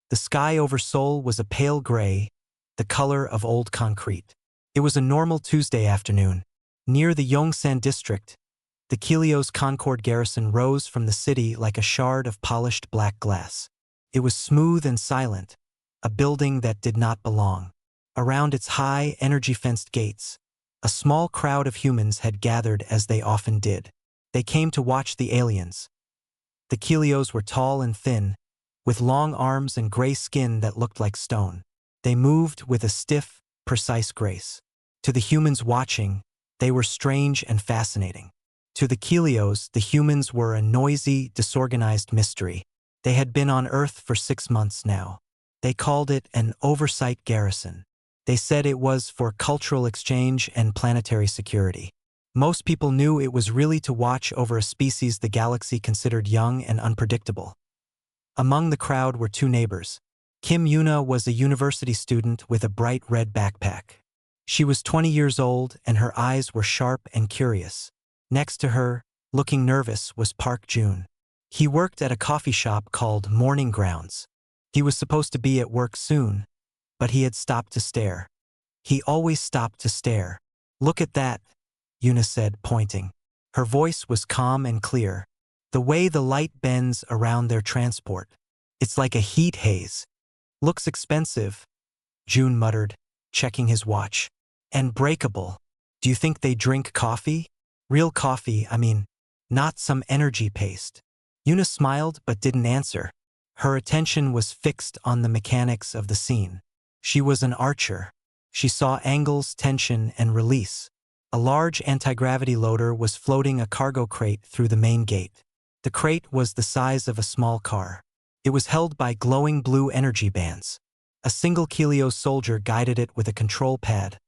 The sky over Seoul was a pale gray, the color of old concrete. It was a normal Tuesday afternoon. Near the Yongsan district, the Kilios Concord garrison rose from the city like a shard of polished black glass. It was smooth and silent, a building that did not belong. Around its high, energy-fenced gates, a small crowd of humans had gathered as they often did. They came to watch the aliens. The Kilios were tall and thin, with long arms and gray skin that looked like stone. They moved with a stiff, precise grace. To the humans watching, they were strange and fascinating. To the Kilios, the humans were a noisy, disorganized mystery. They had been on Earth for 6 months now. They called it an oversight garrison. They said it was for cultural exchange and planetary security. Most people knew it was really to watch over a species the galaxy considered young and unpredictable. Among the crowd were 2 neighbors. Kim Yuna was a university student with a bright red backpack. She was 20 years old and her eyes were sharp and curious. Next to her, looking nervous, was Park Jun. He worked at a coffee shop called Morning Grounds. He was supposed to be at work soon, but he had stopped to stare. He always stopped to stare. "Look at that," Yuna said, pointing. Her voice was calm and clear. "The way the light bends around their transport. It's like a heat haze. Looks expensive," Jun muttered, checking his watch. "And breakable. Do you think they drink coffee? Real coffee, I mean, not some energy paste." Yuna smiled but didn't answer. Her attention was fixed on the mechanics of the scene. She was an archer. She saw angles, tension, and release. A large anti-gravity loader was floating a cargo crate through the main gate. The crate was the size of a small car. It was held by glowing blue energy bands. A single Kilios soldier guided it with a control pad.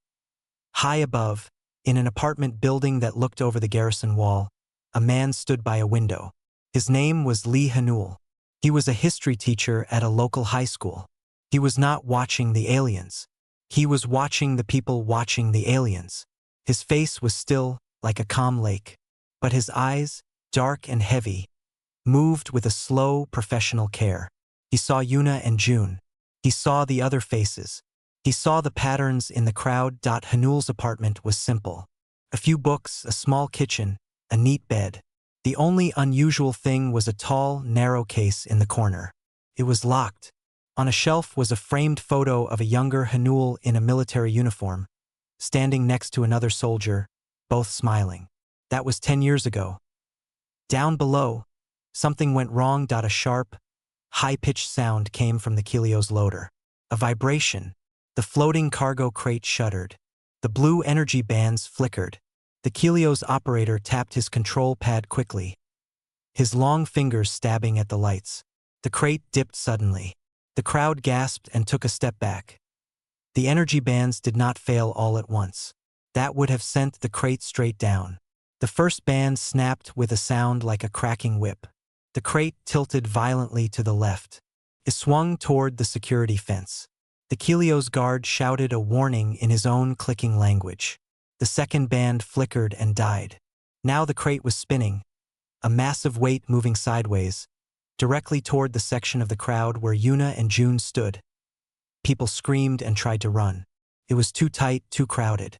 High above, in an apartment building that looked over the garrison wall, a man stood by a window. His name was Lee Hanul. He was a history teacher at a local high school. He was not watching the aliens. He was watching the people watching the aliens. His face was still, like a calm lake. But his eyes, dark and heavy, moved with a slow, professional care. He saw Yuna and Jun. He saw the other faces. He saw the patterns in the crowd. Hanul's apartment was simple. A few books, a small kitchen, a neat bed. The only unusual thing was a tall, narrow case in the corner. It was locked. On a shelf was a framed photo of a younger Hanul in a military uniform, standing next to another soldier, both smiling. That was 10 years ago. Down below, something went wrong. A sharp, high-pitched sound came from the Kilios loader. A vibration. The floating cargo crate shuddered. The blue energy bands flickered. The Kilios operator tapped his control pad quickly, his long fingers stabbing at the lights. The crate dipped suddenly. The crowd gasped and took a step back. The energy bands did not fail all at once. That would have sent the crate straight down. The first band snapped with a sound like a cracking whip. The crate tilted violently to the left. It swung toward the security fence. The Kilios guard shouted a warning in his own clicking language. The second band flickered and died. Now the crate was spinning, a massive weight moving sideways, directly toward the section of the crowd where Yuna and Jun stood. People screamed and tried to run. It was too tight, too crowded.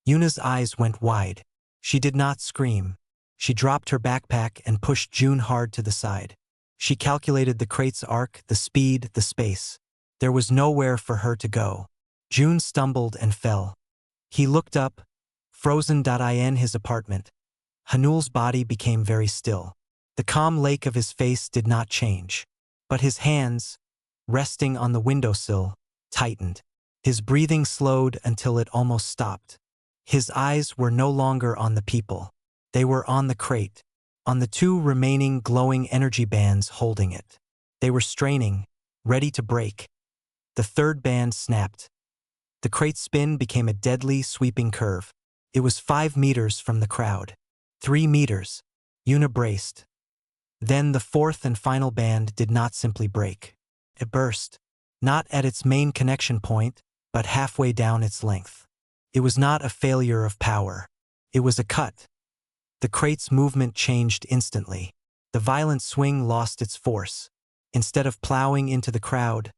Yuna's eyes went wide. She did not scream. She dropped her backpack and pushed Jun hard to the side. She calculated the crate's arc, the speed, the space. There was nowhere for her to go. Jun stumbled and fell. He looked up, frozen. In his apartment, Hanul's body became very still. The calm lake of his face did not change. But his hands, resting on the windowsill, tightened. His breathing slowed until it almost stopped. His eyes were no longer on the people. They were on the crate, on the 2 remaining glowing energy bands holding it. They were straining, ready to break. The third band snapped. The crate's spin became a deadly, sweeping curve. It was 5 meters from the crowd. 3 meters. Yuna braced. Then the fourth and final band did not simply break. It burst. Not at its main connection point, but halfway down its length. It was not a failure of power. It was a cut. The crate's movement changed instantly. The violent swing lost its force. Instead of plowing into the crowd,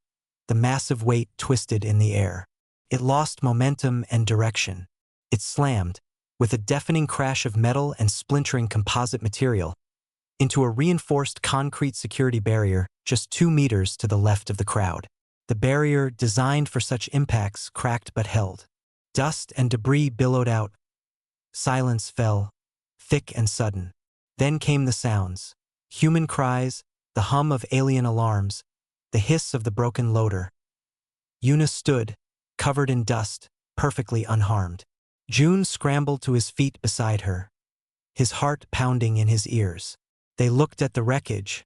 the massive weight twisted in the air. It lost momentum and direction. It slammed, with a deafening crash of metal and splintering composite material, into a reinforced concrete security barrier just 2 meters to the left of the crowd. The barrier, designed for such impacts, cracked but held. Dust and debris billowed out. Silence fell, thick and sudden. Then came the sounds. Human cries, the hum of alien alarms, the hiss of the broken loader. Yuna stood, covered in dust, perfectly unharmed. June scrambled to his feet beside her, his heart pounding in his ears. They looked at the wreckage,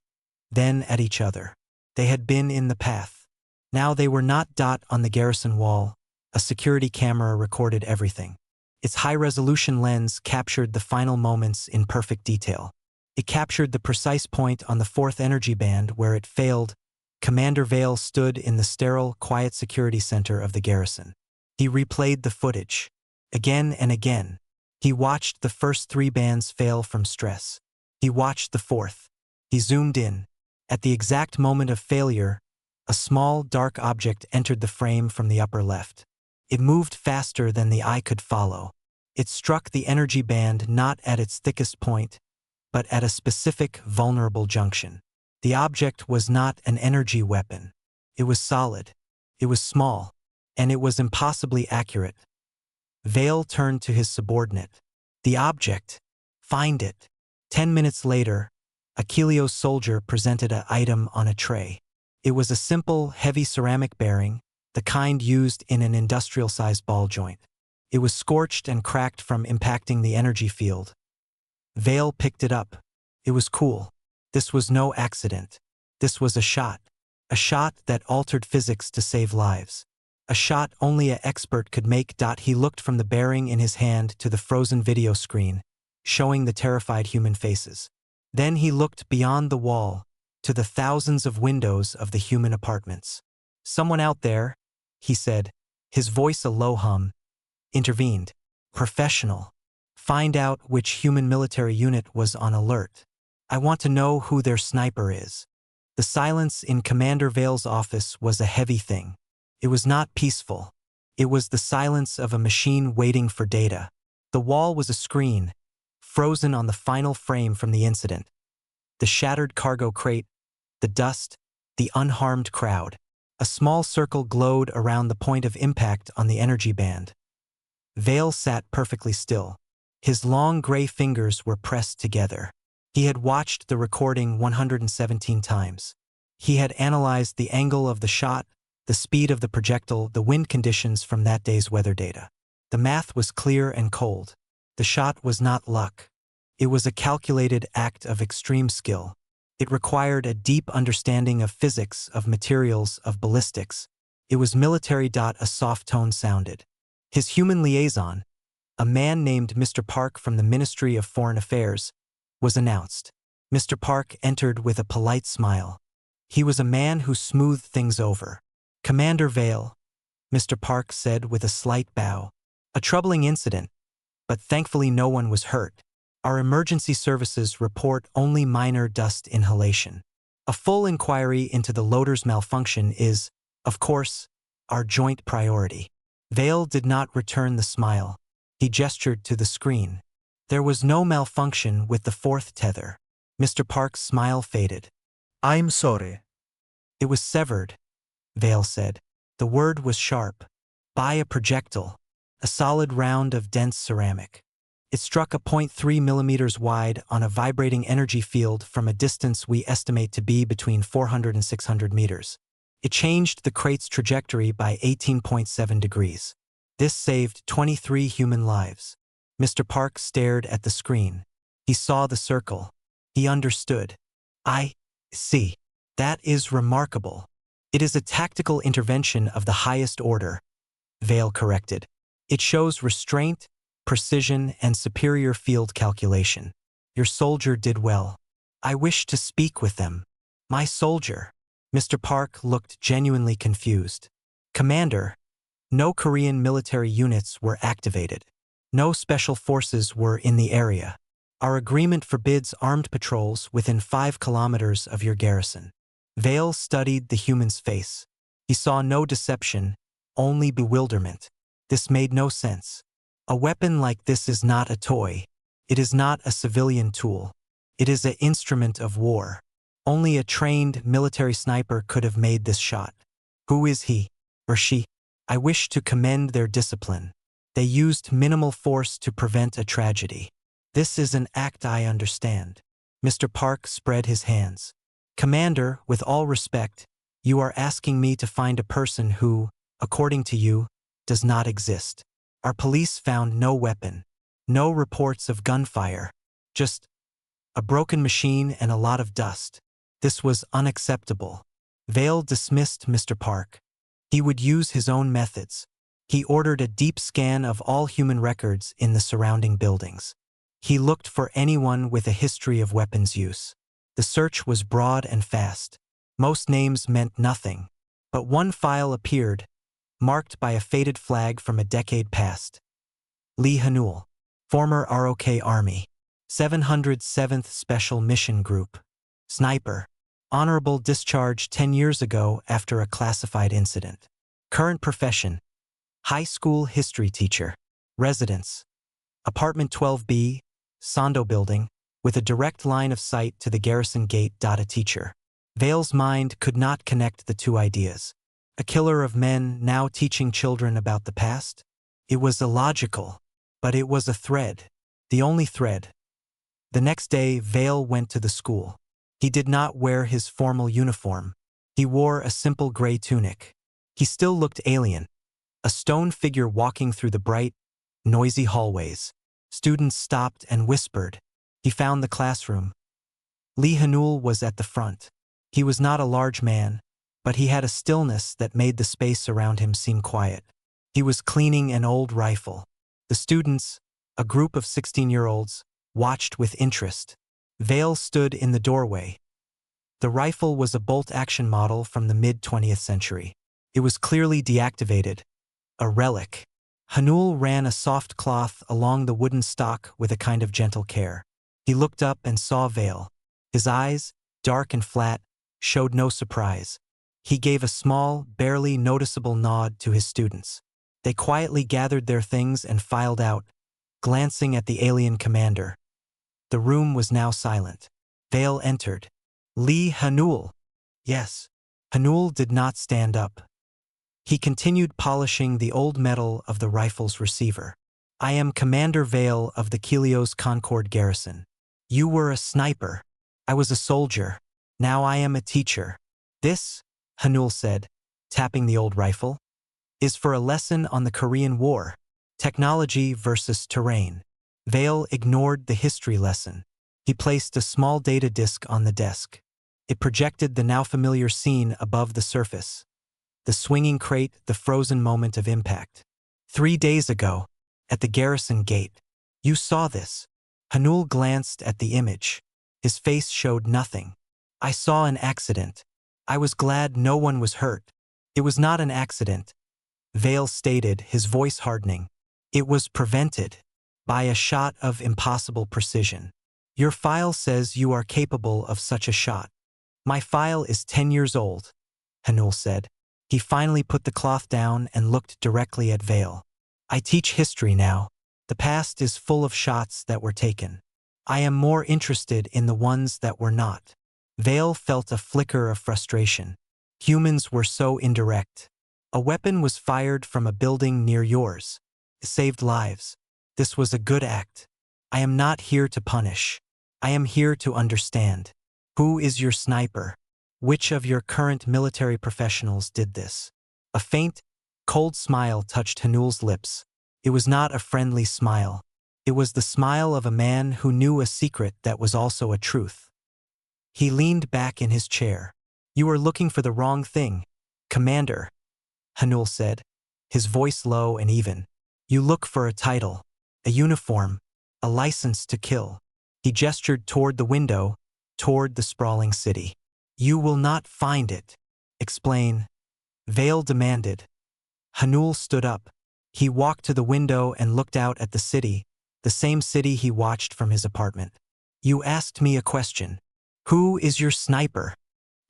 then at each other. They had been in the path. Now they were not. On the garrison wall, a security camera recorded everything. Its high-resolution lens captured the final moments in perfect detail. It captured the precise point on the 4th energy band where it failed. Commander Vale stood in the sterile, quiet security center of the garrison. He replayed the footage. Again and again. He watched the first 3 bands fail from stress. He watched the 4th. He zoomed in. At the exact moment of failure, a small, dark object entered the frame from the upper left. It moved faster than the eye could follow. It struck the energy band not at its thickest point, but at a specific, vulnerable junction. The object was not an energy weapon. It was solid. It was small. And it was impossibly accurate. Vale turned to his subordinate. The object. Find it. 10 minutes later, a Kelios soldier presented an item on a tray. It was a simple, heavy ceramic bearing, the kind used in an industrial-sized ball joint. It was scorched and cracked from impacting the energy field. Vale picked it up. It was cool. This was no accident. This was a shot. A shot that altered physics to save lives. A shot only an expert could make. He looked from the bearing in his hand to the frozen video screen, showing the terrified human faces. Then he looked beyond the wall, to the thousands of windows of the human apartments. Someone out there, he said, his voice a low hum, intervened. Professional. Find out which human military unit was on alert. I want to know who their sniper is. The silence in Commander Vale's office was a heavy thing. It was not peaceful. It was the silence of a machine waiting for data. The wall was a screen, frozen on the final frame from the incident. The shattered cargo crate, the dust, the unharmed crowd. A small circle glowed around the point of impact on the energy band. Vale sat perfectly still. His long gray fingers were pressed together. He had watched the recording 117 times. He had analyzed the angle of the shot, the speed of the projectile, the wind conditions from that day's weather data. The math was clear and cold. The shot was not luck. It was a calculated act of extreme skill. It required a deep understanding of physics, of materials, of ballistics. It was military. A soft tone sounded. His human liaison, a man named Mr. Park from the Ministry of Foreign Affairs, was announced. Mr. Park entered with a polite smile. He was a man who smoothed things over. Commander Vale, Mr. Park said with a slight bow. A troubling incident, but thankfully no one was hurt. Our emergency services report only minor dust inhalation. A full inquiry into the loader's malfunction is, of course, our joint priority. Vale did not return the smile. He gestured to the screen. There was no malfunction with the 4th tether. Mr. Park's smile faded. I'm sorry. It was severed, Vale said. The word was sharp. By a projectile. A solid round of dense ceramic. It struck a 0.3 millimeters wide on a vibrating energy field from a distance we estimate to be between 400 and 600 meters. It changed the crate's trajectory by 18.7 degrees. This saved 23 human lives. Mr. Park stared at the screen. He saw the circle. He understood. I see. That is remarkable. It is a tactical intervention of the highest order, Vale corrected. It shows restraint, precision, and superior field calculation. Your soldier did well. I wish to speak with them. My soldier. Mr. Park looked genuinely confused. Commander, no Korean military units were activated. No special forces were in the area. Our agreement forbids armed patrols within 5 kilometers of your garrison. Vale studied the human's face. He saw no deception, only bewilderment. This made no sense. A weapon like this is not a toy. It is not a civilian tool. It is an instrument of war. Only a trained military sniper could have made this shot. Who is he or she? I wish to commend their discipline. They used minimal force to prevent a tragedy. This is an act I understand. Mr. Park spread his hands. Commander, with all respect, you are asking me to find a person who, according to you, does not exist. Our police found no weapon, no reports of gunfire, just a broken machine and a lot of dust. This was unacceptable. Vale dismissed Mr. Park. He would use his own methods. He ordered a deep scan of all human records in the surrounding buildings. He looked for anyone with a history of weapons use. The search was broad and fast. Most names meant nothing. But one file appeared, marked by a faded flag from a decade past. Lee Hanul, former ROK Army, 707th Special Mission Group, sniper, honorable discharge 10 years ago after a classified incident. Current profession, high school history teacher. Residence, apartment 12B, Sondo Building, with a direct line of sight to the Garrison Gate. A teacher. Vale's mind could not connect the two ideas. A killer of men now teaching children about the past? It was illogical, but it was a thread, the only thread. The next day, Vale went to the school. He did not wear his formal uniform. He wore a simple gray tunic. He still looked alien, a stone figure walking through the bright, noisy hallways. Students stopped and whispered. He found the classroom. Lee Hanul was at the front. He was not a large man, but he had a stillness that made the space around him seem quiet. He was cleaning an old rifle. The students, a group of 16-year-olds, watched with interest. Vale stood in the doorway. The rifle was a bolt-action model from the mid-20th century. It was clearly deactivated, a relic. Hanul ran a soft cloth along the wooden stock with a kind of gentle care. He looked up and saw Vale. His eyes, dark and flat, showed no surprise. He gave a small, barely noticeable nod to his students. They quietly gathered their things and filed out, glancing at the alien commander. The room was now silent. Vale entered. Lee Hanul. Yes. Hanul did not stand up. He continued polishing the old metal of the rifle's receiver. I am Commander Vale of the Helios Concord Garrison. You were a sniper. I was a soldier. Now I am a teacher. This, Hanul said, tapping the old rifle, is for a lesson on the Korean War, technology versus terrain. Vale ignored the history lesson. He placed a small data disk on the desk. It projected the now familiar scene above the surface. The swinging crate, the frozen moment of impact. 3 days ago, at the Garrison Gate. You saw this. Hanul glanced at the image. His face showed nothing. I saw an accident. I was glad no one was hurt. It was not an accident, Vale stated, his voice hardening. It was prevented by a shot of impossible precision. Your file says you are capable of such a shot. My file is 10 years old, Hanul said. He finally put the cloth down and looked directly at Vale. I teach history now. The past is full of shots that were taken. I am more interested in the ones that were not. Vale felt a flicker of frustration. Humans were so indirect. A weapon was fired from a building near yours. It saved lives. This was a good act. I am not here to punish. I am here to understand. Who is your sniper? Which of your current military professionals did this? A faint, cold smile touched Hanul's lips. It was not a friendly smile. It was the smile of a man who knew a secret that was also a truth. He leaned back in his chair. You are looking for the wrong thing, Commander, Hanul said, his voice low and even. You look for a title, a uniform, a license to kill. He gestured toward the window, toward the sprawling city. You will not find it. Explain, Vale demanded. Hanul stood up. He walked to the window and looked out at the city, the same city he watched from his apartment. You asked me a question. Who is your sniper?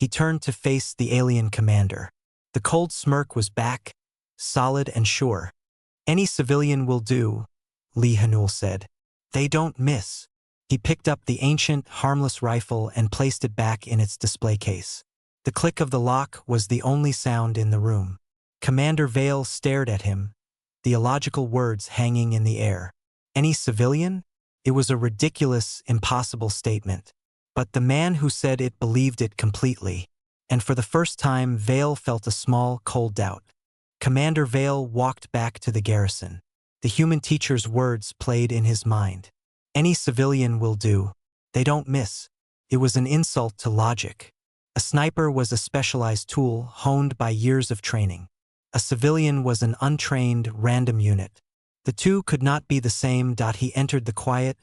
He turned to face the alien commander. The The cold smirk was back, solid and sure. Any civilian will do, Lee Hanul said. They don't miss. He picked up the ancient, harmless rifle and placed it back in its display case. The click of the lock was the only sound in the room. Commander Vale stared at him, the illogical words hanging in the air. Any civilian? It was a ridiculous, impossible statement. But the man who said it believed it completely. And for the first time, Vale felt a small, cold doubt. Commander Vale walked back to the garrison. The human teacher's words played in his mind. Any civilian will do. They don't miss. It was an insult to logic. A sniper was a specialized tool honed by years of training. A civilian was an untrained, random unit. The two could not be the same. He entered the quiet,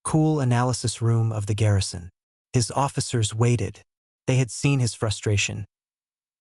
cool analysis room of the garrison. His officers waited. They had seen his frustration.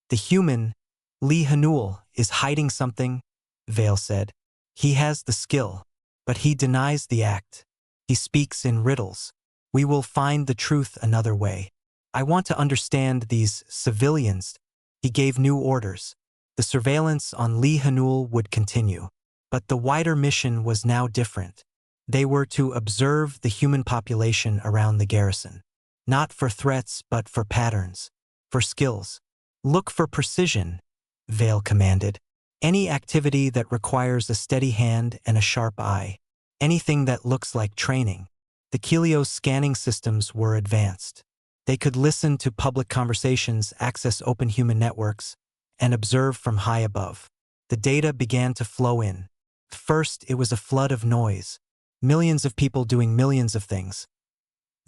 The human, Lee Hanul, is hiding something, Vale said. He has the skill, but he denies the act. He speaks in riddles. We will find the truth another way. I want to understand these civilians. He gave new orders. The surveillance on Lee Hanul would continue. But the wider mission was now different. They were to observe the human population around the garrison. Not for threats, but for patterns. For skills. Look for precision, Vale commanded. Any activity that requires a steady hand and a sharp eye. Anything that looks like training. The Kelios scanning systems were advanced. They could listen to public conversations, access open human networks, and observe from high above. The data began to flow in. First, it was a flood of noise. Millions of people doing millions of things.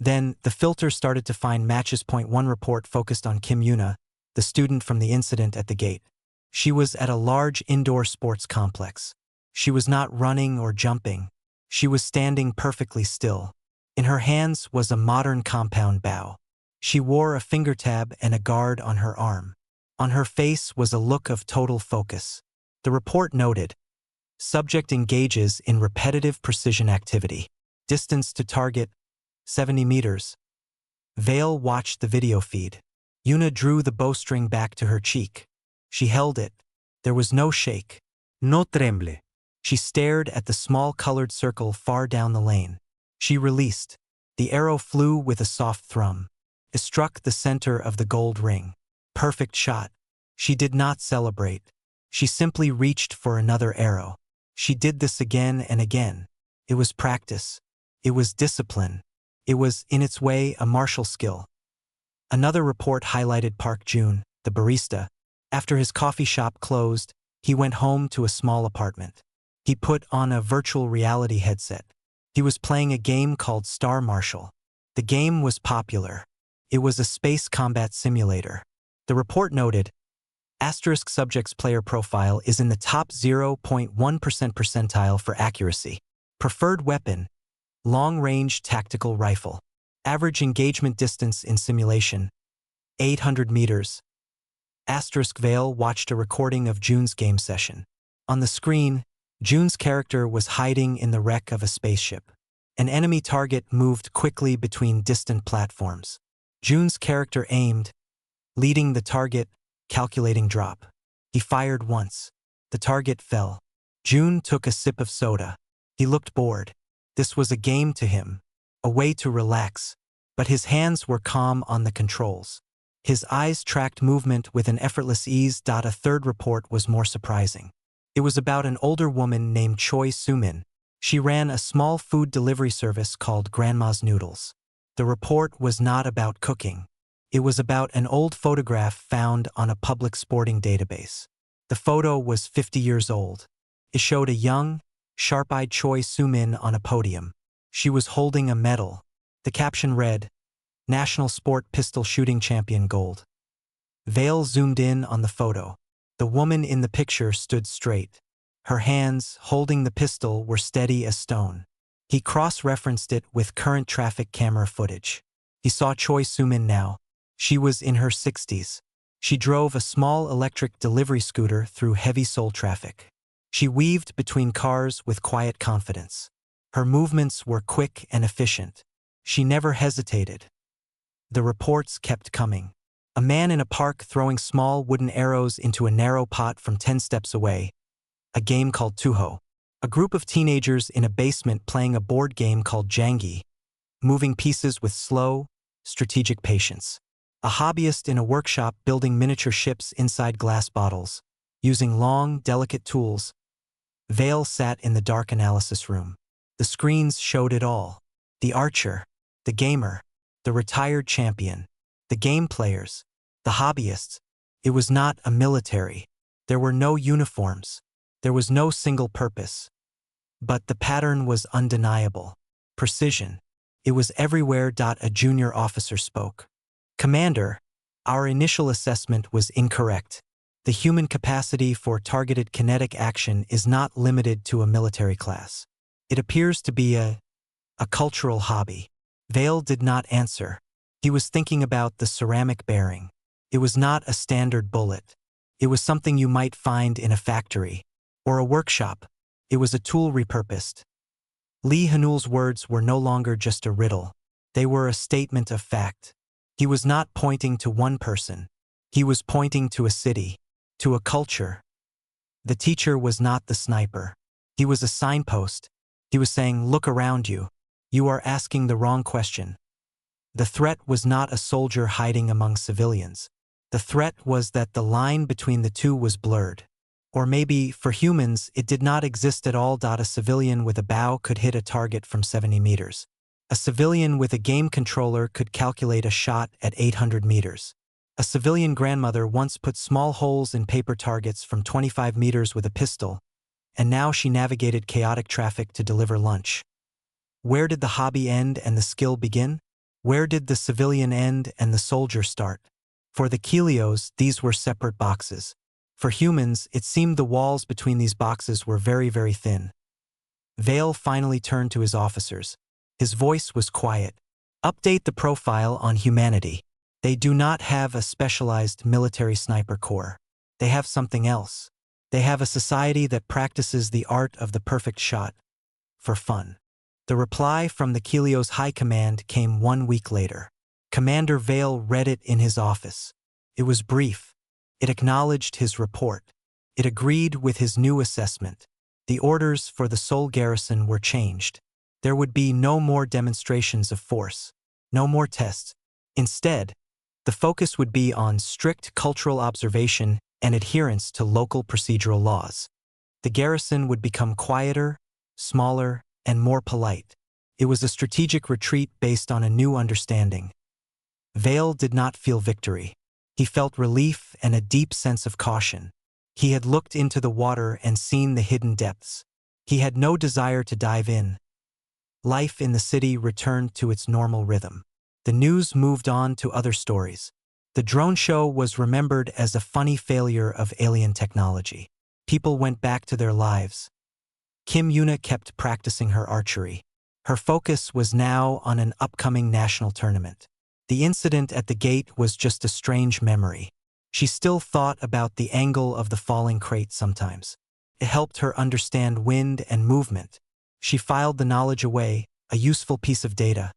Then, the filter started to find matches. One report focused on Kim Yuna, the student from the incident at the gate. She was at a large indoor sports complex. She was not running or jumping. She was standing perfectly still. In her hands was a modern compound bow. She wore a finger tab and a guard on her arm. On her face was a look of total focus. The report noted, subject engages in repetitive precision activity. Distance to target, 70 meters. Vale watched the video feed. Yuna drew the bowstring back to her cheek. She held it. There was no shake. No tremble. She stared at the small colored circle far down the lane. She released. The arrow flew with a soft thrum. It struck the center of the gold ring. Perfect shot. She did not celebrate. She simply reached for another arrow. She did this again and again. It was practice. It was discipline. It was, in its way, a martial skill. Another report highlighted Park Jun, the barista. After his coffee shop closed, he went home to a small apartment. He put on a virtual reality headset. He was playing a game called Star Marshal. The game was popular. It was a space combat simulator. The report noted, asterisk subject's player profile is in the top 0.1% percentile for accuracy. Preferred weapon, long-range tactical rifle. Average engagement distance in simulation, 800 meters. Asterisk Vale watched a recording of Jun's game session. On the screen, Jun's character was hiding in the wreck of a spaceship. An enemy target moved quickly between distant platforms. Jun's character aimed, leading the target, calculating drop. He fired once. The target fell. Jun took a sip of soda. He looked bored. This was a game to him, a way to relax. But his hands were calm on the controls. His eyes tracked movement with an effortless ease. A third report was more surprising. It was about an older woman named Choi Sumin. She ran a small food delivery service called Grandma's Noodles. The report was not about cooking. It was about an old photograph found on a public sporting database. The photo was 50 years old. It showed a young, sharp-eyed Choi Sumin on a podium. She was holding a medal. The caption read, National Sport Pistol Shooting Champion Gold. Vale zoomed in on the photo. The woman in the picture stood straight. Her hands, holding the pistol, were steady as stone. He cross-referenced it with current traffic camera footage. He saw Choi Sumin now. She was in her 60s. She drove a small electric delivery scooter through heavy Seoul traffic. She weaved between cars with quiet confidence. Her movements were quick and efficient. She never hesitated. The reports kept coming. A man in a park throwing small wooden arrows into a narrow pot from 10 steps away. A game called Tuho. A group of teenagers in a basement playing a board game called Jangi, moving pieces with slow, strategic patience. A hobbyist in a workshop building miniature ships inside glass bottles, using long, delicate tools. Vale sat in the dark analysis room. The screens showed it all. The archer, the gamer, the retired champion, the game players, the hobbyists. It was not a military. There were no uniforms. There was no single purpose. But the pattern was undeniable. Precision. It was everywhere. A junior officer spoke. Commander, our initial assessment was incorrect. The human capacity for targeted kinetic action is not limited to a military class. It appears to be a cultural hobby. Vale did not answer. He was thinking about the ceramic bearing. It was not a standard bullet. It was something you might find in a factory or a workshop. It was a tool repurposed. Lee Hanul's words were no longer just a riddle. They were a statement of fact. He was not pointing to one person. He was pointing to a city, to a culture. The teacher was not the sniper. He was a signpost. He was saying, look around you. You are asking the wrong question. The threat was not a soldier hiding among civilians. The threat was that the line between the two was blurred. Or maybe, for humans, it did not exist at all. A civilian with a bow could hit a target from 70 meters. A civilian with a game controller could calculate a shot at 800 meters. A civilian grandmother once put small holes in paper targets from 25 meters with a pistol, and now she navigated chaotic traffic to deliver lunch. Where did the hobby end and the skill begin? Where did the civilian end and the soldier start? For the Kelios, these were separate boxes. For humans, it seemed the walls between these boxes were very, very thin. Vale finally turned to his officers. His voice was quiet. Update the profile on humanity. They do not have a specialized military sniper corps. They have something else. They have a society that practices the art of the perfect shot. For fun. The reply from the Kelios High Command came 1 week later. Commander Vale read it in his office. It was brief. It acknowledged his report. It agreed with his new assessment. The orders for the Seoul garrison were changed. There would be no more demonstrations of force, no more tests. Instead, the focus would be on strict cultural observation and adherence to local procedural laws. The garrison would become quieter, smaller, and more polite. It was a strategic retreat based on a new understanding. Vale did not feel victory. He felt relief and a deep sense of caution. He had looked into the water and seen the hidden depths. He had no desire to dive in. Life in the city returned to its normal rhythm. The news moved on to other stories. The drone show was remembered as a funny failure of alien technology. People went back to their lives. Kim Yuna kept practicing her archery. Her focus was now on an upcoming national tournament. The incident at the gate was just a strange memory. She still thought about the angle of the falling crate sometimes. It helped her understand wind and movement. She filed the knowledge away, a useful piece of data.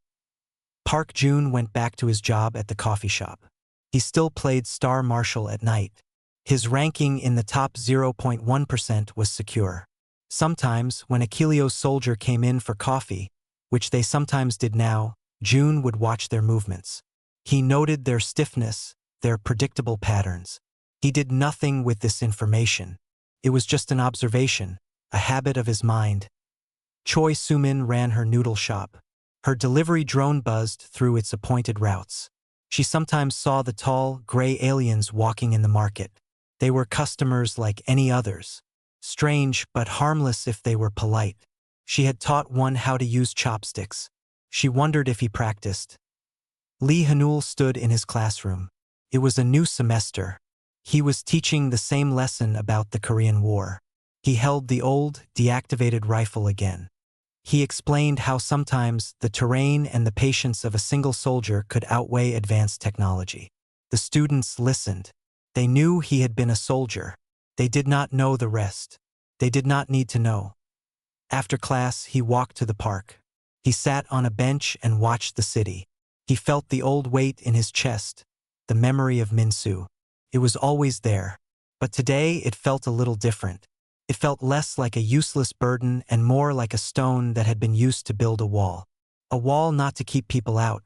Park Jun went back to his job at the coffee shop. He still played Star Marshal at night. His ranking in the top 0.1% was secure. Sometimes, when a Kelios soldier came in for coffee, which they sometimes did now, Jun would watch their movements. He noted their stiffness, their predictable patterns. He did nothing with this information. It was just an observation, a habit of his mind. Choi Sumin ran her noodle shop. Her delivery drone buzzed through its appointed routes. She sometimes saw the tall, gray aliens walking in the market. They were customers like any others. Strange but harmless if they were polite. She had taught one how to use chopsticks. She wondered if he practiced. Lee Hanul stood in his classroom. It was a new semester. He was teaching the same lesson about the Korean War. He held the old, deactivated rifle again. He explained how sometimes the terrain and the patience of a single soldier could outweigh advanced technology. The students listened. They knew he had been a soldier. They did not know the rest. They did not need to know. After class, he walked to the park. He sat on a bench and watched the city. He felt the old weight in his chest. the memory of Minsu. It was always there. But today it felt a little different. It felt less like a useless burden and more like a stone that had been used to build a wall. A wall not to keep people out,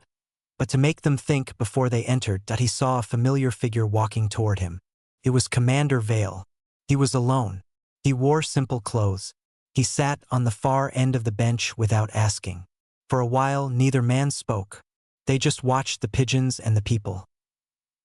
but to make them think before they entered that he saw a familiar figure walking toward him. It was Commander Vale. He was alone. He wore simple clothes. He sat on the far end of the bench without asking. For a while, neither man spoke. They just watched the pigeons and the people.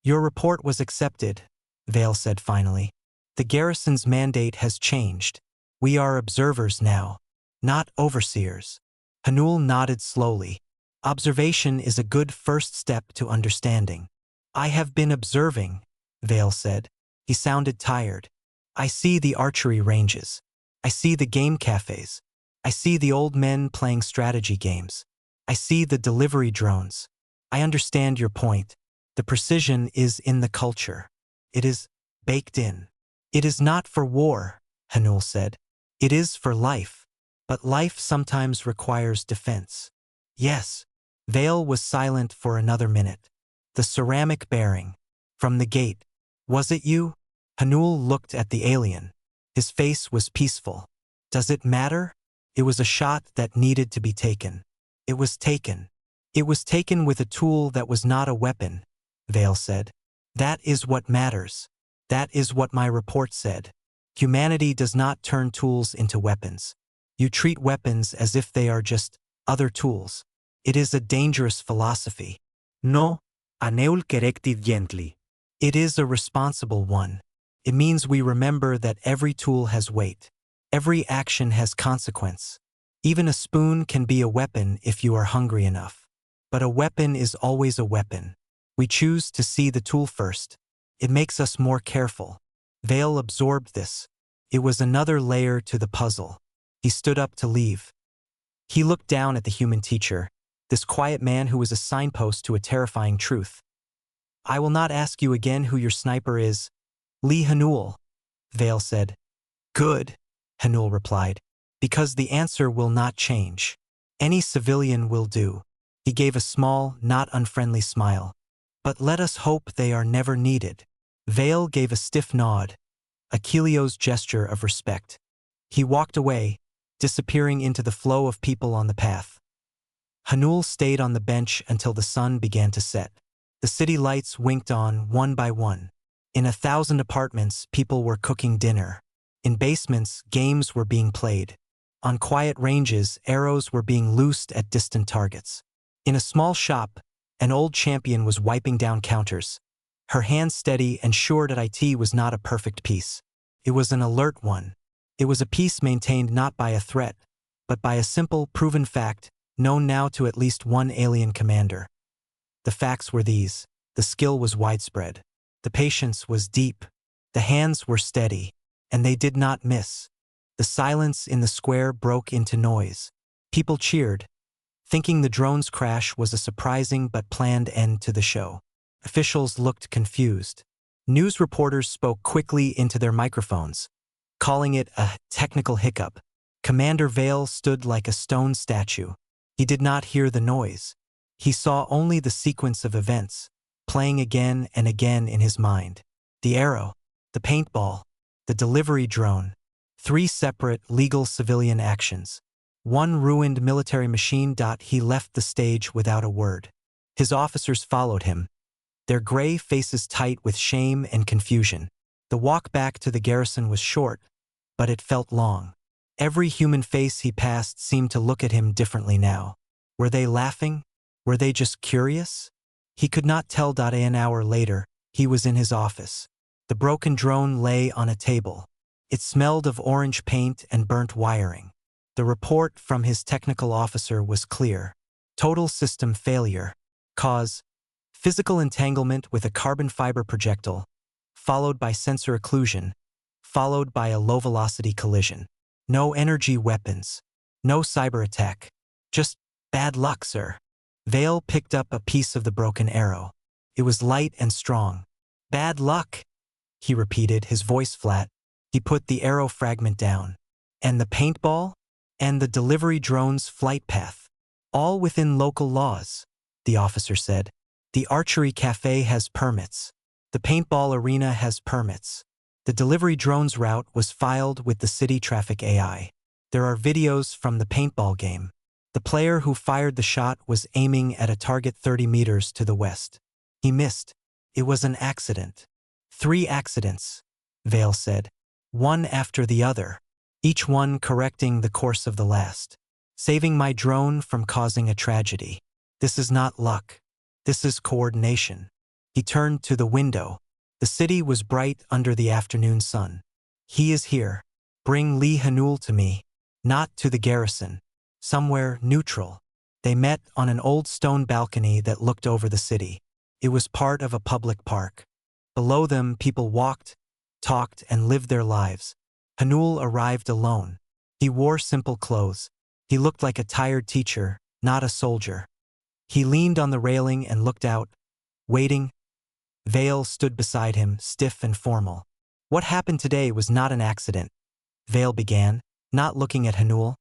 "Your report was accepted," Vale said finally. "The garrison's mandate has changed. We are observers now, not overseers." Hanul nodded slowly. "Observation is a good first step to understanding." "I have been observing," Vale said. He sounded tired. "I see the archery ranges. I see the game cafes. I see the old men playing strategy games. I see the delivery drones. I understand your point. The precision is in the culture. It is baked in. It is not for war," Hanul said. "It is for life. But life sometimes requires defense." "Yes." Vale was silent for another minute. "The ceramic bearing. From the gate. Was it you?" Hanul looked at the alien. His face was peaceful. "Does it matter?" "It was a shot that needed to be taken. It was taken. It was taken with a tool that was not a weapon," Vale said. "That is what matters. That is what my report said. Humanity does not turn tools into weapons. You treat weapons as if they are just other tools. It is a dangerous philosophy." "No," Aneul corrected gently. "It is a responsible one. It means we remember that every tool has weight. Every action has consequence. Even a spoon can be a weapon if you are hungry enough. But a weapon is always a weapon. We choose to see the tool first. It makes us more careful." Vale absorbed this. It was another layer to the puzzle. He stood up to leave. He looked down at the human teacher, this quiet man who was a signpost to a terrifying truth. "I will not ask you again who your sniper is, Lee Hanul," Vale said. "Good," Hanul replied, "because the answer will not change. Any civilian will do." He gave a small, not unfriendly smile. "But let us hope they are never needed." Vale gave a stiff nod, a Kelio's gesture of respect. He walked away, disappearing into the flow of people on the path. Hanul stayed on the bench until the sun began to set. The city lights winked on one by one. In 1,000 apartments, people were cooking dinner. In basements, games were being played. On quiet ranges, arrows were being loosed at distant targets. In a small shop, an old champion was wiping down counters, her hands steady and sure that IT was not a perfect piece. It was an alert one. It was a piece maintained not by a threat, but by a simple, proven fact, known now to at least one alien commander. The facts were these. The skill was widespread. The patience was deep. The hands were steady, and they did not miss. The silence in the square broke into noise. People cheered, thinking the drone's crash was a surprising but planned end to the show. Officials looked confused. News reporters spoke quickly into their microphones, calling it a technical hiccup. Commander Vale stood like a stone statue. He did not hear the noise. He saw only the sequence of events, playing again and again in his mind. The arrow, the paintball, the delivery drone, 3 separate legal civilian actions. 1 ruined military machine. He left the stage without a word. His officers followed him, their gray faces tight with shame and confusion. The walk back to the garrison was short, but it felt long. Every human face he passed seemed to look at him differently now. Were they laughing? Were they just curious? He could not tell. An hour later, he was in his office. The broken drone lay on a table. It smelled of orange paint and burnt wiring. The report from his technical officer was clear. Total system failure. Cause: physical entanglement with a carbon fiber projectile, followed by sensor occlusion, followed by a low-velocity collision. No energy weapons. No cyber attack. Just bad luck, sir. Vale picked up a piece of the broken arrow. It was light and strong. "Bad luck," he repeated, his voice flat. He put the arrow fragment down. "And the paintball? And the delivery drone's flight path? All within local laws," the officer said. The archery cafe has permits. The paintball arena has permits. The delivery drone's route was filed with the city traffic AI. There are videos from the paintball game. The player who fired the shot was aiming at a target 30 meters to the west. He missed. It was an accident. 3 accidents, Vale said. One after the other, each one correcting the course of the last. Saving my drone from causing a tragedy. This is not luck. This is coordination. He turned to the window. The city was bright under the afternoon sun. He is here. Bring Lee Hanul to me. Not to the garrison. Somewhere neutral. They met on an old stone balcony that looked over the city. It was part of a public park. Below them, people walked, talked, and lived their lives. Hanul arrived alone. He wore simple clothes. He looked like a tired teacher, not a soldier. He leaned on the railing and looked out, waiting. Vale stood beside him, stiff and formal. What happened today was not an accident, Vale began, not looking at Hanul.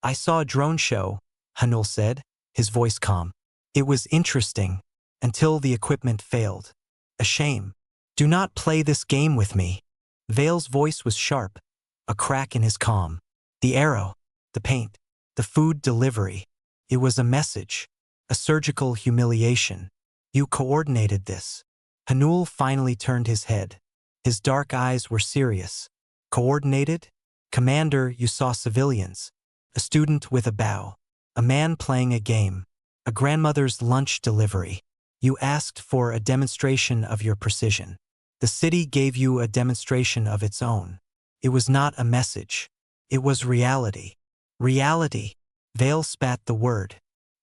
I saw a drone show, Hanul said, his voice calm. It was interesting, until the equipment failed. A shame. Do not play this game with me. Vale's voice was sharp, a crack in his calm. The arrow, the paint, the food delivery. It was a message, a surgical humiliation. You coordinated this. Hanul finally turned his head. His dark eyes were serious. Coordinated? Commander, you saw civilians. A student with a bow. A man playing a game. A grandmother's lunch delivery. You asked for a demonstration of your precision. The city gave you a demonstration of its own. It was not a message. It was reality. Reality. Vale spat the word.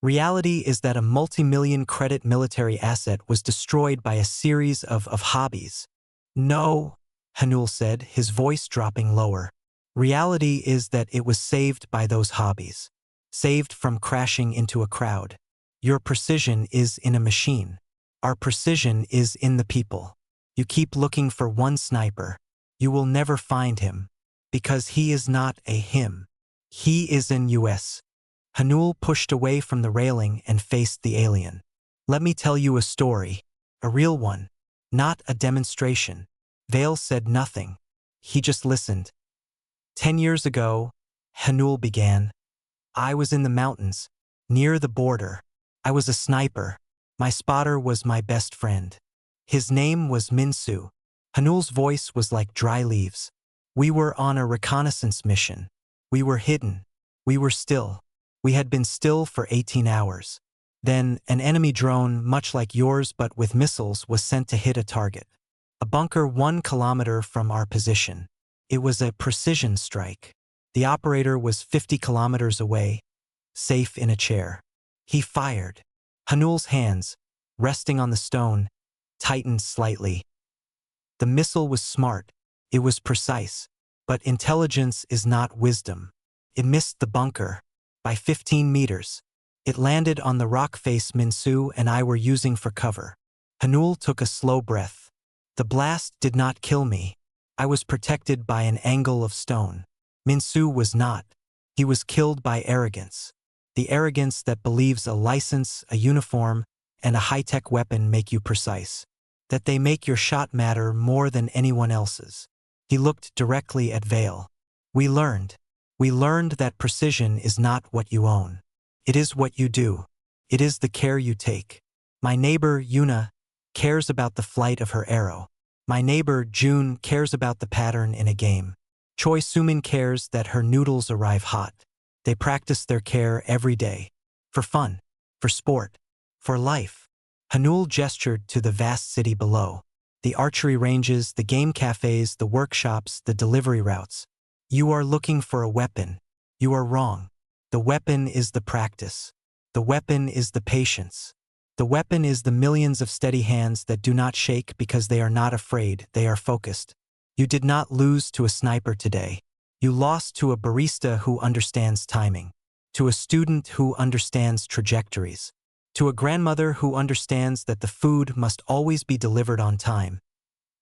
Reality is that a multi-million credit military asset was destroyed by a series of hobbies. No, Hanul said, his voice dropping lower. Reality is that it was saved by those hobbies. Saved from crashing into a crowd. Your precision is in a machine. Our precision is in the people. You keep looking for one sniper. You will never find him. Because he is not a him. He is an US. Hanul pushed away from the railing and faced the alien. Let me tell you a story. A real one. Not a demonstration. Vale said nothing. He just listened. 10 years ago, Hanul began. I was in the mountains, near the border. I was a sniper. My spotter was my best friend. His name was Minsu. Hanul's voice was like dry leaves. We were on a reconnaissance mission. We were hidden. We were still. We had been still for 18 hours. Then, an enemy drone, much like yours but with missiles, was sent to hit a target. A bunker 1 kilometer from our position. It was a precision strike. The operator was 50 kilometers away, safe in a chair. He fired. Hanul's hands, resting on the stone, tightened slightly. The missile was smart. It was precise. But intelligence is not wisdom. It missed the bunker. By 15 meters. It landed on the rock face Minsu and I were using for cover. Hanul took a slow breath. The blast did not kill me. I was protected by an angle of stone. Minsu was not. He was killed by arrogance. The arrogance that believes a license, a uniform, and a high-tech weapon make you precise. That they make your shot matter more than anyone else's. He looked directly at Vale. We learned that precision is not what you own. It is what you do. It is the care you take. My neighbor, Yuna, cares about the flight of her arrow. My neighbor, June, cares about the pattern in a game. Choi Sumin cares that her noodles arrive hot. They practice their care every day. For fun. For sport. For life. Hanul gestured to the vast city below. The archery ranges, the game cafes, the workshops, the delivery routes. You are looking for a weapon. You are wrong. The weapon is the practice. The weapon is the patience. The weapon is the millions of steady hands that do not shake because they are not afraid, they are focused. You did not lose to a sniper today. You lost to a barista who understands timing. To a student who understands trajectories. To a grandmother who understands that the food must always be delivered on time.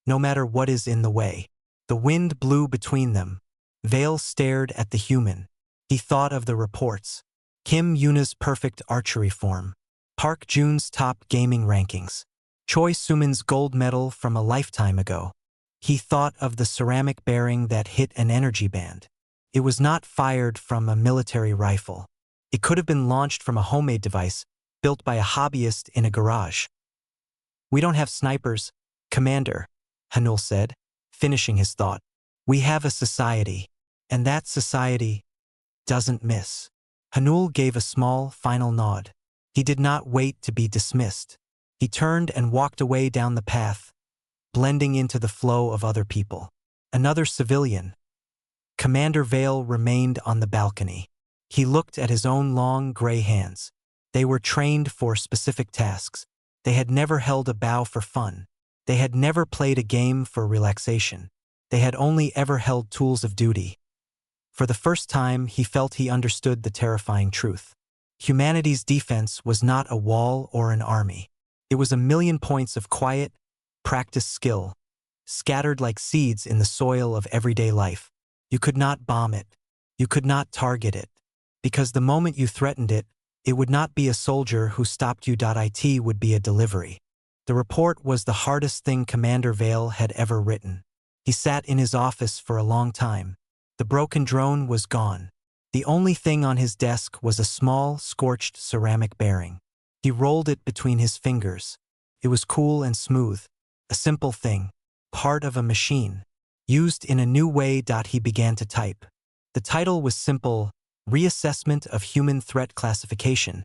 No matter what is in the way. The wind blew between them. Vale stared at the human. He thought of the reports. Kim Yuna's perfect archery form. Park Jun's top gaming rankings. Choi Sumin's gold medal from a lifetime ago. He thought of the ceramic bearing that hit an energy band. It was not fired from a military rifle. It could have been launched from a homemade device, built by a hobbyist in a garage. "We don't have snipers, Commander," Hanul said, finishing his thought. "We have a society, and that society doesn't miss." Hanul gave a small, final nod. He did not wait to be dismissed. He turned and walked away down the path, blending into the flow of other people. Another civilian. Commander Vale remained on the balcony. He looked at his own long, gray hands. They were trained for specific tasks. They had never held a bow for fun. They had never played a game for relaxation. They had only ever held tools of duty. For the first time, he felt he understood the terrifying truth. Humanity's defense was not a wall or an army. It was a million points of quiet, practiced skill, scattered like seeds in the soil of everyday life. You could not bomb it. You could not target it. Because the moment you threatened it, it would not be a soldier who stopped you. It would be a delivery. The report was the hardest thing Commander Vale had ever written. He sat in his office for a long time. The broken drone was gone. The only thing on his desk was a small, scorched ceramic bearing. He rolled it between his fingers. It was cool and smooth. A simple thing. Part of a machine. Used in a new way. He began to type. The title was simple: Reassessment of Human Threat Classification.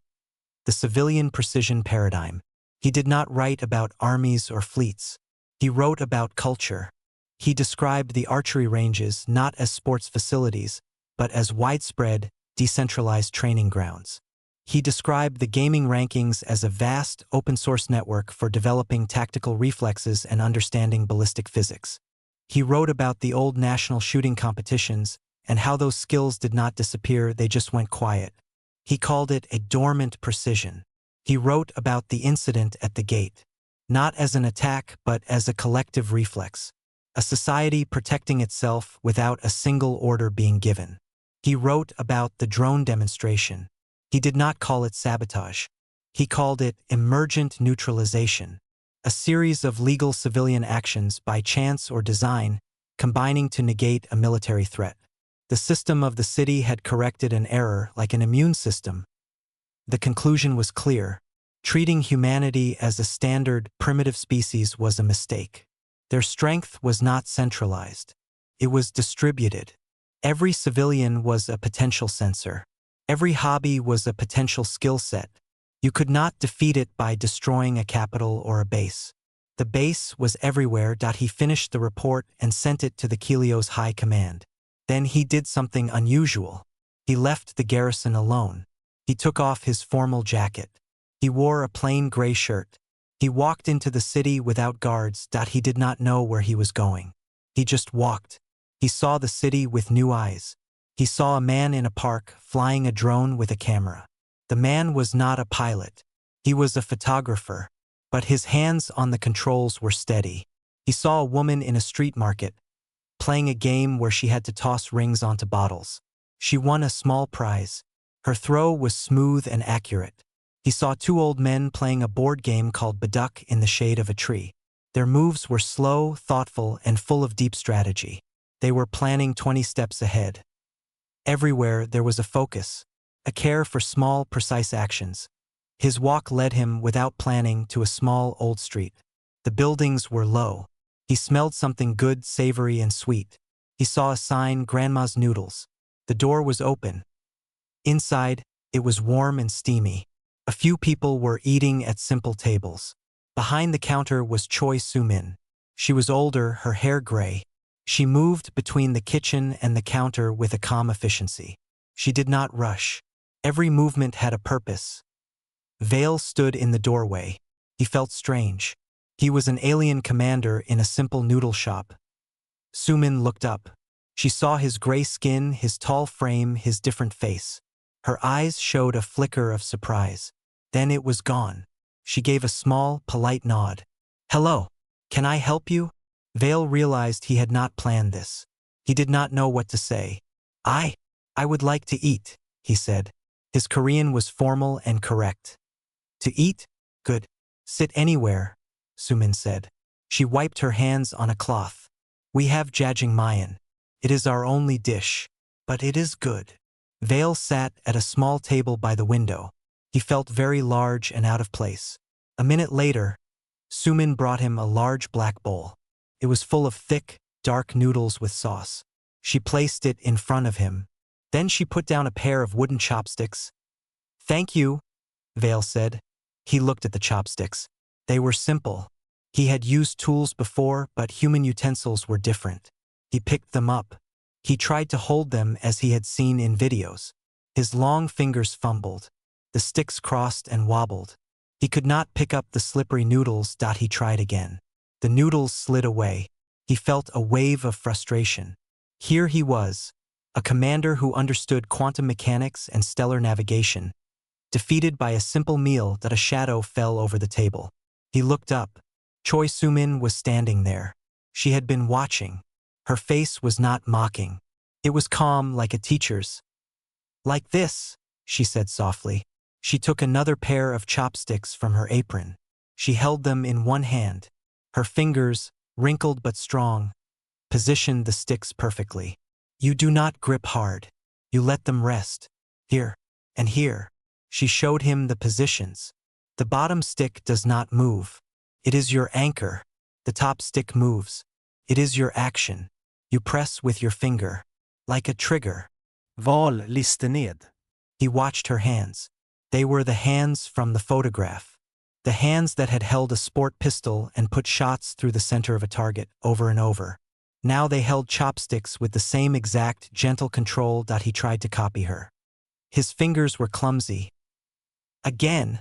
The Civilian Precision Paradigm. He did not write about armies or fleets. He wrote about culture. He described the archery ranges not as sports facilities, but as widespread, decentralized training grounds. He described the gaming rankings as a vast, open-source network for developing tactical reflexes and understanding ballistic physics. He wrote about the old national shooting competitions and how those skills did not disappear, they just went quiet. He called it a dormant precision. He wrote about the incident at the gate, not as an attack but as a collective reflex. A society protecting itself without a single order being given. He wrote about the drone demonstration. He did not call it sabotage. He called it emergent neutralization, a series of legal civilian actions by chance or design, combining to negate a military threat. The system of the city had corrected an error like an immune system. The conclusion was clear. Treating humanity as a standard, primitive species was a mistake. Their strength was not centralized. It was distributed. Every civilian was a potential sensor. Every hobby was a potential skill set. You could not defeat it by destroying a capital or a base. The base was everywhere. He finished the report and sent it to the Kelios High Command. Then he did something unusual. He left the garrison alone. He took off his formal jacket. He wore a plain gray shirt. He walked into the city without guards. He did not know where he was going. He just walked. He saw the city with new eyes. He saw a man in a park flying a drone with a camera. The man was not a pilot. He was a photographer. But his hands on the controls were steady. He saw a woman in a street market, playing a game where she had to toss rings onto bottles. She won a small prize. Her throw was smooth and accurate. He saw two old men playing a board game called Baduk in the shade of a tree. Their moves were slow, thoughtful, and full of deep strategy. They were planning 20 steps ahead. Everywhere there was a focus, a care for small, precise actions. His walk led him without planning to a small, old street. The buildings were low. He smelled something good, savory, and sweet. He saw a sign, Grandma's Noodles. The door was open. Inside, it was warm and steamy. A few people were eating at simple tables. Behind the counter was Choi Soo-min. She was older, her hair gray. She moved between the kitchen and the counter with a calm efficiency. She did not rush. Every movement had a purpose. Vale stood in the doorway. He felt strange. He was an alien commander in a simple noodle shop. Soo-min looked up. She saw his gray skin, his tall frame, his different face. Her eyes showed a flicker of surprise. Then it was gone. She gave a small, polite nod. "Hello. Can I help you?" Vale realized he had not planned this. He did not know what to say. I would like to eat," he said. His Korean was formal and correct. To eat? Good. Sit anywhere, Sumin said. She wiped her hands on a cloth. We have jajangmyeon. It is our only dish, but it is good. Vale sat at a small table by the window. He felt very large and out of place. A minute later, Sumin brought him a large black bowl. It was full of thick, dark noodles with sauce. She placed it in front of him. Then she put down a pair of wooden chopsticks. Thank you, Vale said. He looked at the chopsticks. They were simple. He had used tools before, but human utensils were different. He picked them up. He tried to hold them as he had seen in videos. His long fingers fumbled. The sticks crossed and wobbled. He could not pick up the slippery noodles. He tried again. The noodles slid away. He felt a wave of frustration. Here he was, a commander who understood quantum mechanics and stellar navigation, defeated by a simple meal. A shadow fell over the table. He looked up. Choi Sumin was standing there. She had been watching. Her face was not mocking. It was calm like a teacher's. Like this, she said softly. She took another pair of chopsticks from her apron. She held them in one hand. Her fingers, wrinkled but strong, positioned the sticks perfectly. You do not grip hard. You let them rest. Here and here. She showed him the positions. The bottom stick does not move. It is your anchor. The top stick moves. It is your action. You press with your finger. Like a trigger. Val liste ned. He watched her hands. They were the hands from the photograph. The hands that had held a sport pistol and put shots through the center of a target over and over. Now they held chopsticks with the same exact, gentle control. He tried to copy her. His fingers were clumsy. Again,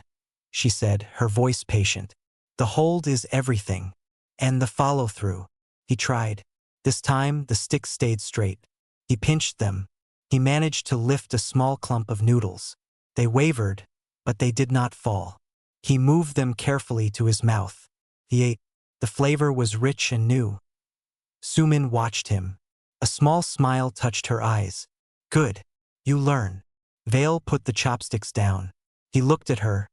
she said, her voice patient. The hold is everything. And the follow-through. He tried. This time, the sticks stayed straight. He pinched them. He managed to lift a small clump of noodles. They wavered, but they did not fall. He moved them carefully to his mouth. He ate. The flavor was rich and new. Sumin watched him. A small smile touched her eyes. Good. You learn. Vale put the chopsticks down. He looked at her,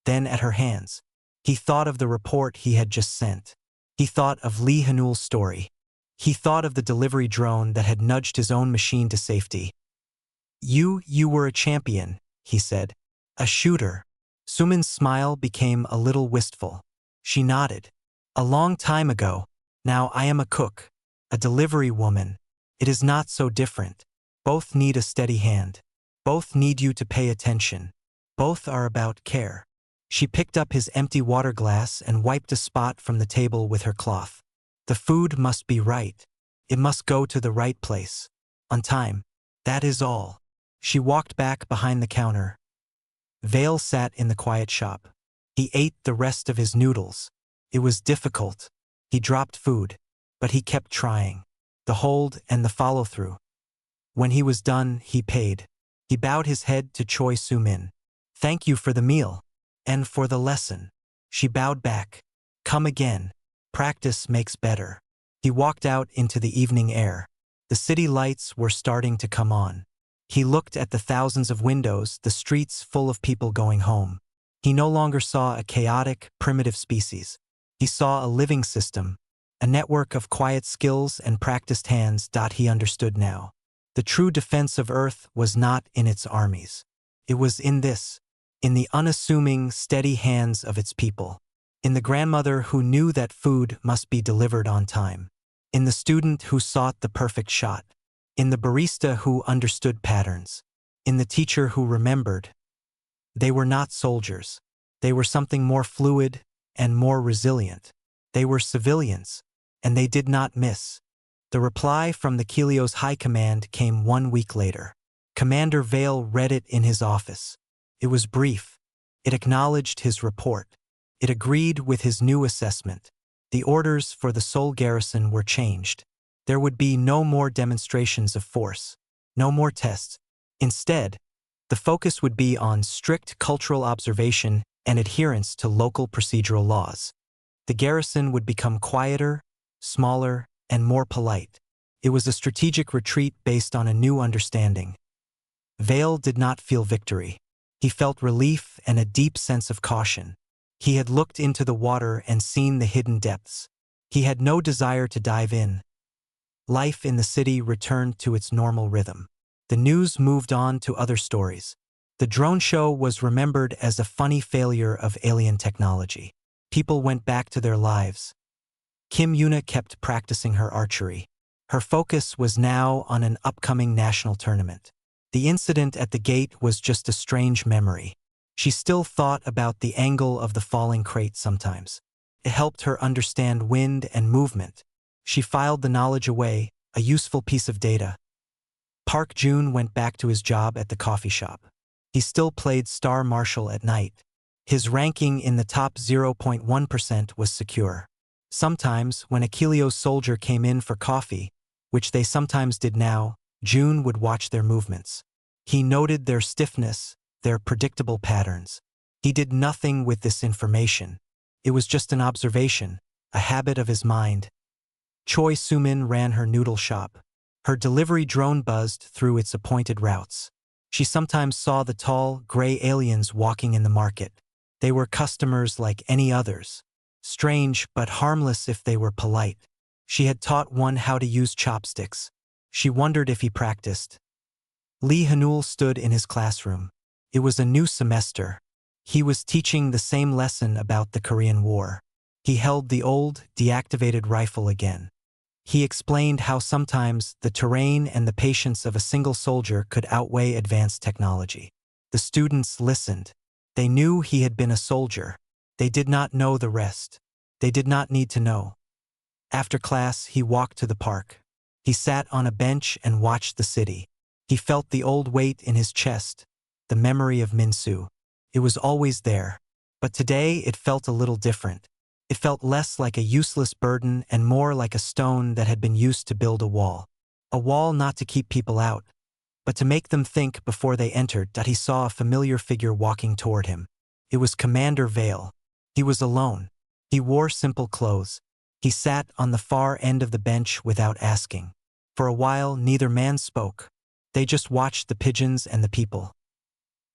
then at her hands. He thought of the report he had just sent. He thought of Lee Hanul's story. He thought of the delivery drone that had nudged his own machine to safety. You were a champion, he said. A shooter. Sumin's smile became a little wistful. She nodded. A long time ago. Now I am a cook. A delivery woman. It is not so different. Both need a steady hand. Both need you to pay attention. Both are about care. She picked up his empty water glass and wiped a spot from the table with her cloth. The food must be right. It must go to the right place. On time. That is all. She walked back behind the counter. Vale sat in the quiet shop. He ate the rest of his noodles. It was difficult. He dropped food, but he kept trying. The hold and the follow-through. When he was done, he paid. He bowed his head to Choi Sumin. Thank you for the meal. And for the lesson. She bowed back. Come again. Practice makes better. He walked out into the evening air. The city lights were starting to come on. He looked at the thousands of windows, the streets full of people going home. He no longer saw a chaotic, primitive species. He saw a living system, a network of quiet skills and practiced hands. He understood now. The true defense of Earth was not in its armies. It was in this, in the unassuming, steady hands of its people. In the grandmother who knew that food must be delivered on time. In the student who sought the perfect shot. In the barista who understood patterns. In the teacher who remembered. They were not soldiers. They were something more fluid and more resilient. They were civilians, and they did not miss. The reply from the Kilios High Command came 1 week later. Commander Vale read it in his office. It was brief. It acknowledged his report. It agreed with his new assessment. The orders for the Seoul garrison were changed. There would be no more demonstrations of force, no more tests. Instead, the focus would be on strict cultural observation and adherence to local procedural laws. The garrison would become quieter, smaller, and more polite. It was a strategic retreat based on a new understanding. Vale did not feel victory. He felt relief and a deep sense of caution. He had looked into the water and seen the hidden depths. He had no desire to dive in. Life in the city returned to its normal rhythm. The news moved on to other stories. The drone show was remembered as a funny failure of alien technology. People went back to their lives. Kim Yuna kept practicing her archery. Her focus was now on an upcoming national tournament. The incident at the gate was just a strange memory. She still thought about the angle of the falling crate sometimes. It helped her understand wind and movement. She filed the knowledge away, a useful piece of data. Park Jun went back to his job at the coffee shop. He still played Star Marshal at night. His ranking in the top 0.1% was secure. Sometimes, when a Helios soldier came in for coffee, which they sometimes did now, Jun would watch their movements. He noted their stiffness, their predictable patterns. He did nothing with this information. It was just an observation, a habit of his mind. Choi Sumin ran her noodle shop. Her delivery drone buzzed through its appointed routes. She sometimes saw the tall, gray aliens walking in the market. They were customers like any others. Strange but harmless if they were polite. She had taught one how to use chopsticks. She wondered if he practiced. Lee Hanul stood in his classroom. It was a new semester. He was teaching the same lesson about the Korean War. He held the old, deactivated rifle again. He explained how sometimes the terrain and the patience of a single soldier could outweigh advanced technology. The students listened. They knew he had been a soldier. They did not know the rest. They did not need to know. After class, he walked to the park. He sat on a bench and watched the city. He felt the old weight in his chest, the memory of Minsu. It was always there. But today it felt a little different. It felt less like a useless burden and more like a stone that had been used to build a wall. A wall not to keep people out, but to make them think before they entered that he saw a familiar figure walking toward him. It was Commander Vale. He was alone. He wore simple clothes. He sat on the far end of the bench without asking. For a while, neither man spoke. They just watched the pigeons and the people.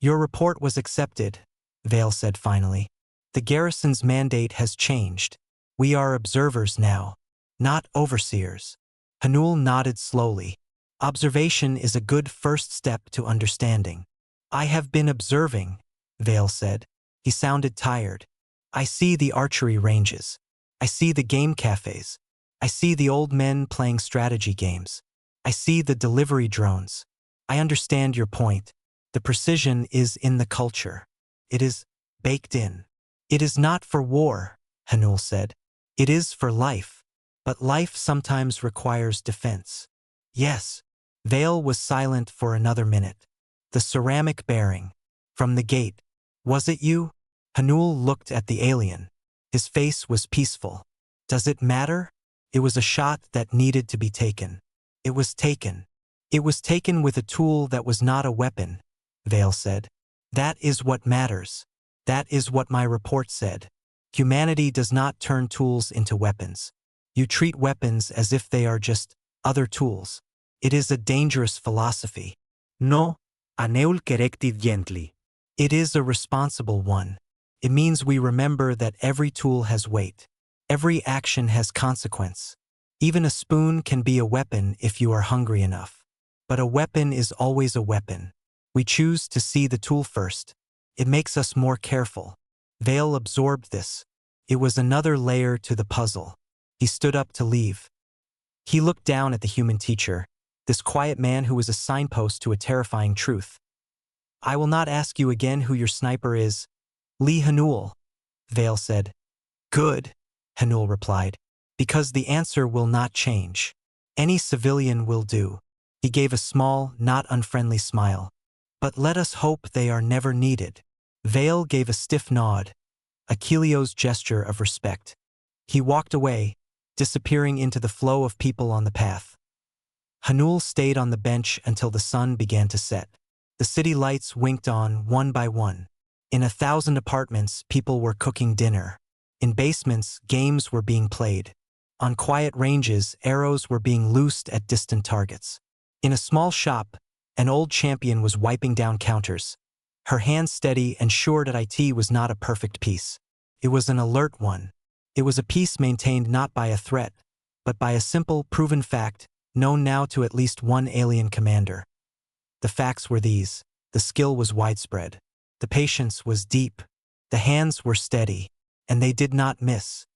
"Your report was accepted," Vale said finally. "The garrison's mandate has changed. We are observers now, not overseers." Hanul nodded slowly. "Observation is a good first step to understanding." "I have been observing," Vale said. He sounded tired. "I see the archery ranges. I see the game cafes. I see the old men playing strategy games. I see the delivery drones. I understand your point. The precision is in the culture. It is baked in. It is not for war," Hanul said. "It is for life. But life sometimes requires defense." "Yes." Vale was silent for another minute. "The ceramic bearing. From the gate. Was it you?" Hanul looked at the alien. His face was peaceful. "Does it matter?" It was a shot that needed to be taken. It was taken. "It was taken with a tool that was not a weapon," Vale said. "That is what matters. That is what my report said. Humanity does not turn tools into weapons. You treat weapons as if they are just other tools. It is a dangerous philosophy." No, Aneul corrected gently. "It is a responsible one. It means we remember that every tool has weight. Every action has consequence. Even a spoon can be a weapon if you are hungry enough. But a weapon is always a weapon. We choose to see the tool first. It makes us more careful." Vale absorbed this. It was another layer to the puzzle. He stood up to leave. He looked down at the human teacher, this quiet man who was a signpost to a terrifying truth. "I will not ask you again who your sniper is, Lee Hanul," Vale said. "Good," Hanul replied, "because the answer will not change. Any civilian will do." He gave a small, not unfriendly smile. "But let us hope they are never needed." Vale gave a stiff nod, a Helios gesture of respect. He walked away, disappearing into the flow of people on the path. Hanul stayed on the bench until the sun began to set. The city lights winked on one by one. In 1,000 apartments, people were cooking dinner. In basements, games were being played. On quiet ranges, arrows were being loosed at distant targets. In a small shop, an old champion was wiping down counters. her hand steady and sure that IT was not a perfect piece. It was an alert one. It was a piece maintained not by a threat, but by a simple, proven fact, known now to at least one alien commander. The facts were these. The skill was widespread. The patience was deep. The hands were steady, and they did not miss.